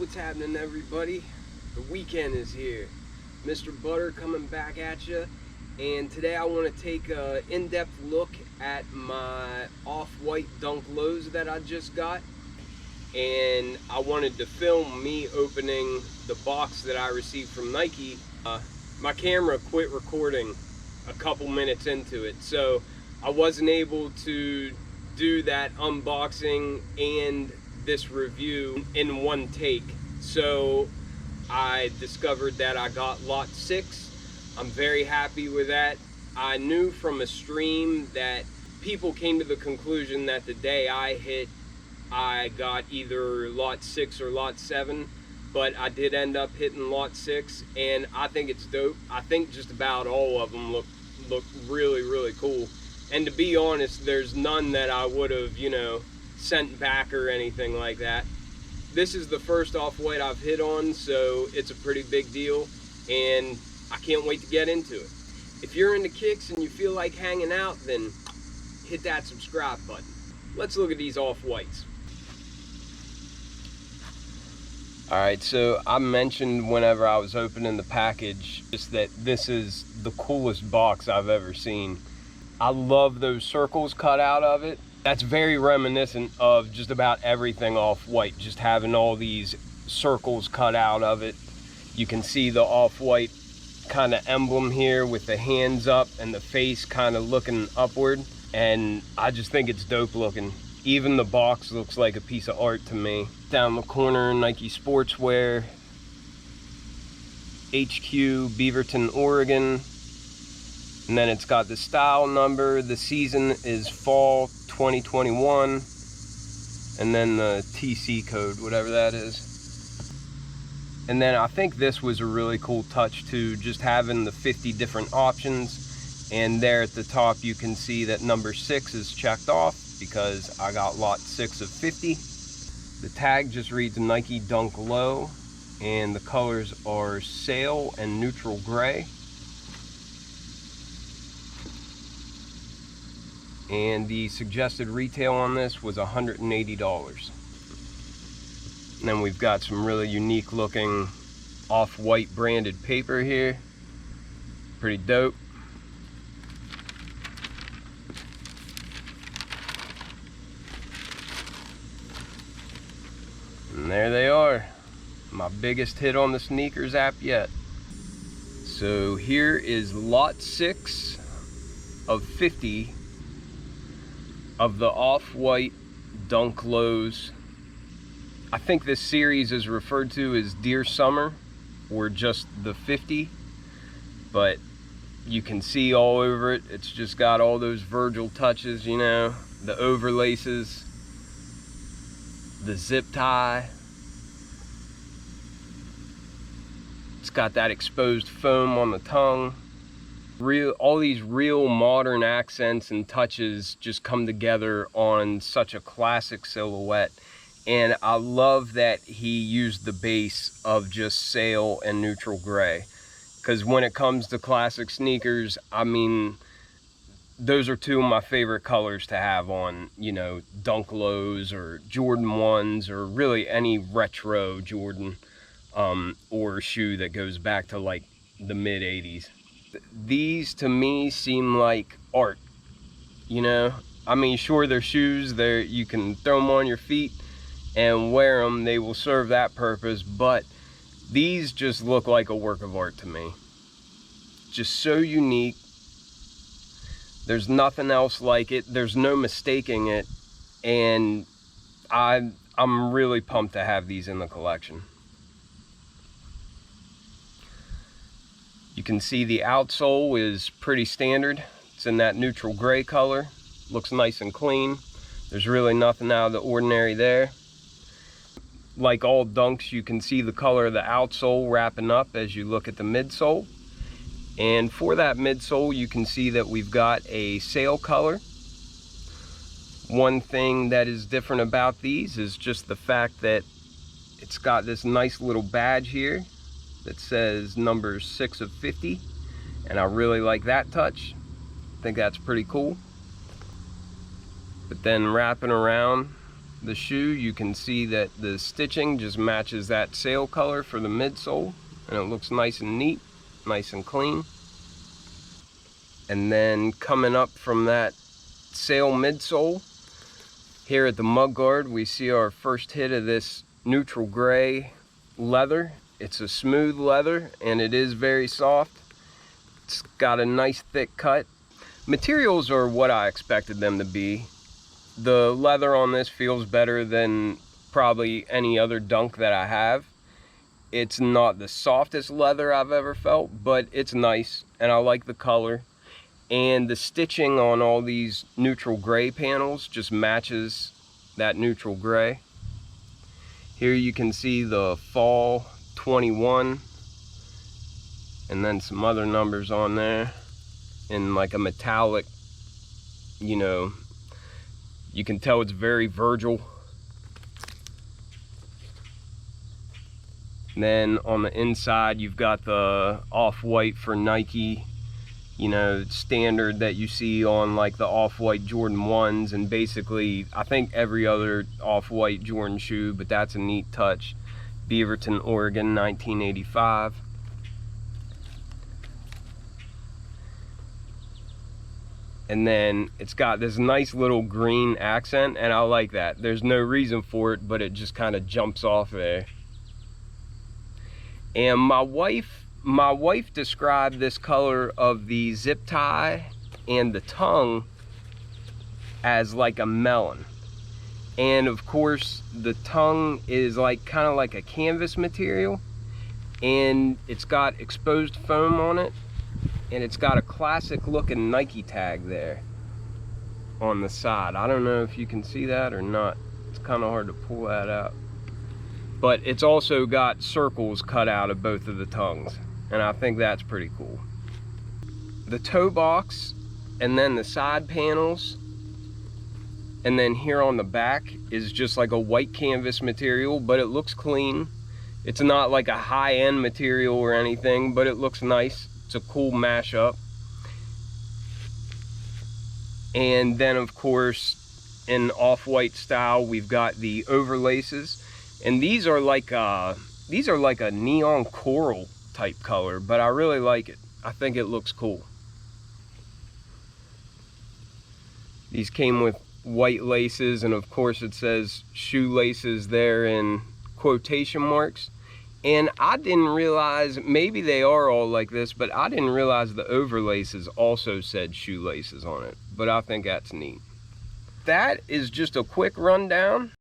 What's happening, everybody? The weekend is here. Mr. Butter coming back at you, and today I want to take an in-depth look at my off-white Dunk Lows that I just got, and I wanted to film me opening the box that I received from Nike. My camera quit recording a couple minutes into it, so I wasn't able to do that unboxing and this review in one take. So I discovered that I got lot 6. I'm very happy with that. I knew from a stream that people came to the conclusion that the day I hit, I got either lot 6 or lot 7, but I did end up hitting lot 6, and I think it's dope. I think just about all of them look really cool. And to be honest, there's none that I would have, sent back or anything like that. This is the first off-white I've hit on, so it's a pretty big deal, and I can't wait to get into it. If you're into kicks and you feel like hanging out, then hit that subscribe button. Let's look at these off-whites. Alright, so I mentioned whenever I was opening the package just that this is the coolest box I've ever seen. I love those circles cut out of it. That's very reminiscent of just about everything off-white, just having all these circles cut out of it. You can see the off-white kind of emblem here with the hands up and the face kind of looking upward, and I just think it's dope looking. Even the box looks like a piece of art to me. Down the corner, Nike Sportswear, HQ, Beaverton, Oregon. And then it's got the style number. The season is fall 2021. And then the TC code, whatever that is. And then I think this was a really cool touch too, just having the 50 different options. And there at the top you can see that number 6 is checked off because I got lot 6 of 50. The tag just reads Nike Dunk Low, and the colors are sail and neutral gray. And the suggested retail on this was $180. And then we've got some really unique looking off-white branded paper here. Pretty dope. And there they are, my biggest hit on the sneakers app yet. So here is lot 6 of 50 of the off-white Dunk Lows. I think this series is referred to as Dear Summer, or just the 50, but you can see all over it, it's just got all those Virgil touches, the overlaces, the zip tie. It's got that exposed foam on the tongue. All these real modern accents and touches just come together on such a classic silhouette. And I love that he used the base of just sail and neutral gray. Because when it comes to classic sneakers, I mean, those are two of my favorite colors to have on, Dunk Lows or Jordan 1s or really any retro Jordan or shoe that goes back to like the mid 80s. These to me seem like art, I mean, sure, they're shoes, you can throw them on your feet and wear them, they will serve that purpose, but these just look like a work of art to me. Just so unique. There's nothing else like it. There's no mistaking it, and I'm really pumped to have these in the collection. You can see the outsole is pretty standard. It's in that neutral gray color. Looks nice and clean. There's really nothing out of the ordinary there. Like all Dunks, you can see the color of the outsole wrapping up as you look at the midsole. And for that midsole, you can see that we've got a sail color. One thing that is different about these is just the fact that it's got this nice little badge here that says number 6 of 50, and I really like that touch. I think that's pretty cool. But then wrapping around, the shoe, you can see that the stitching just matches that sail color for the midsole, and it looks nice and neat, nice and clean. And then coming up from that sail midsole, here at the mudguard, we see our first hit of this neutral gray leather. It's a smooth leather, and it is very soft. It's got a nice thick cut. Materials are what I expected them to be. The leather on this feels better than probably any other Dunk that I have. It's not the softest leather I've ever felt, but it's nice, and I like the color. And the stitching on all these neutral gray panels just matches that neutral gray. Here you can see the fall 21, and then some other numbers on there in like a metallic, you know, you can tell it's very Virgil. And then on the inside, you've got the off-white for Nike, you know, standard that you see on like the off-white Jordan 1s, and basically I think every other off-white Jordan shoe, but that's a neat touch. Beaverton, Oregon, 1985. And then it's got this nice little green accent, and I like that. There's no reason for it, but it just kind of jumps off there. And my wife described this color of the zip tie and the tongue as like a melon. And of course, the tongue is like kind of like a canvas material, and it's got exposed foam on it, and it's got a classic looking Nike tag there on the side. I don't know if you can see that or not. It's kind of hard to pull that out. But it's also got circles cut out of both of the tongues, and I think that's pretty cool. The toe box, and then the side panels, and then here on the back is just like a white canvas material, but it looks clean. It's not like a high-end material or anything, but it looks nice. It's a cool mashup. And then of course, in off-white style, we've got the overlaces, and these are like a neon coral type color, but I really like it. I think it looks cool. These came with white laces, and of course it says shoelaces there in quotation marks. And I didn't realize, maybe they are all like this, but I didn't realize the overlaces also said shoelaces on it. But I think that's neat. That is just a quick rundown